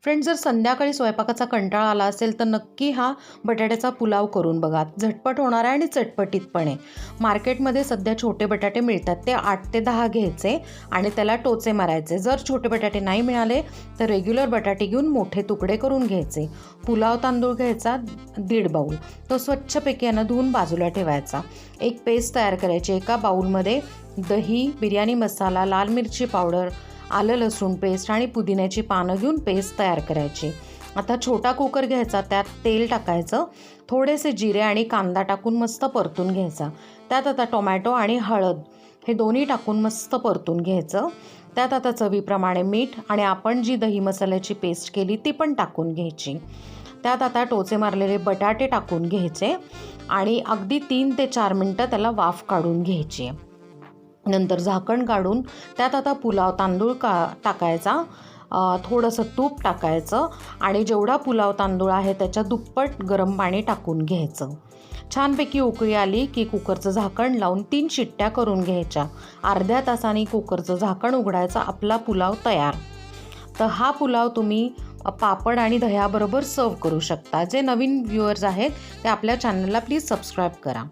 Friends, जर संध्याकाळी स्वयंपाकाचा कंटाळा आला असेल तर नक्की हा बटाट्याचा पुलाव करून बघा. झटपट होणार आहे आणि चटपटीत पण आहे. मार्केटमध्ये सध्या छोटे बटाटे मिळतात, ते 8 ते 10 घ्यायचे आणि त्याला टोचे मारायचे. जर छोटे बटाटे नाही मिळाले तर रेग्युलर बटाटे घेऊन मोठे तुकडे करून घ्यायचे. पुलाव तांदूळ घ्यायचा 1.5 बाऊल, तो स्वच्छपैकी यानं धुवून बाजूला ठेवायचा. एक पेस्ट तयार करायची. एका बाऊलमध्ये दही, बिर्याणी मसाला, लाल मिरची पावडर, आलं लसूण पेस्ट आणि पुदिन्याची पानं घेऊन पेस्ट तयार करायची. आता छोटा कुकर घ्यायचा, त्यात तेल टाकायचं, थोडेसे जिरे आणि कांदा टाकून मस्त परतून घ्यायचा. त्यात आता टोमॅटो आणि हळद हे दोन्ही टाकून मस्त परतून घ्यायचं. त्यात आता चवीप्रमाणे मीठ आणि आपण जी दही मसाल्याची पेस्ट केली ती पण टाकून घ्यायची. त्यात आता टोचे मारलेले बटाटे टाकून घ्यायचे आणि अगदी 3 ते 4 मिनटं त्याला वाफ काढून घ्यायची. नंतर झाकण काढून त्यात आता पुलाव तांदूळ टाकायचा, थोडंसं तूप टाकायचं आणि जेवढा पुलाव तांदूळ आहे त्याच्या दुप्पट गरम पाणी टाकून घ्यायचं. छानपैकी उकळी आली की कुकरचं झाकण लावून 3 शिट्ट्या करून घ्यायच्या. अर्ध्या तासाने कुकरचं झाकण उघडायचं. आपला पुलाव तयार. तर हा पुलाव तुम्ही पापड आणि दह्याबरोबर सर्व करू शकता. जे नवीन व्ह्युअर्स आहेत ते आपल्या चॅनलला प्लीज सबस्क्राईब करा.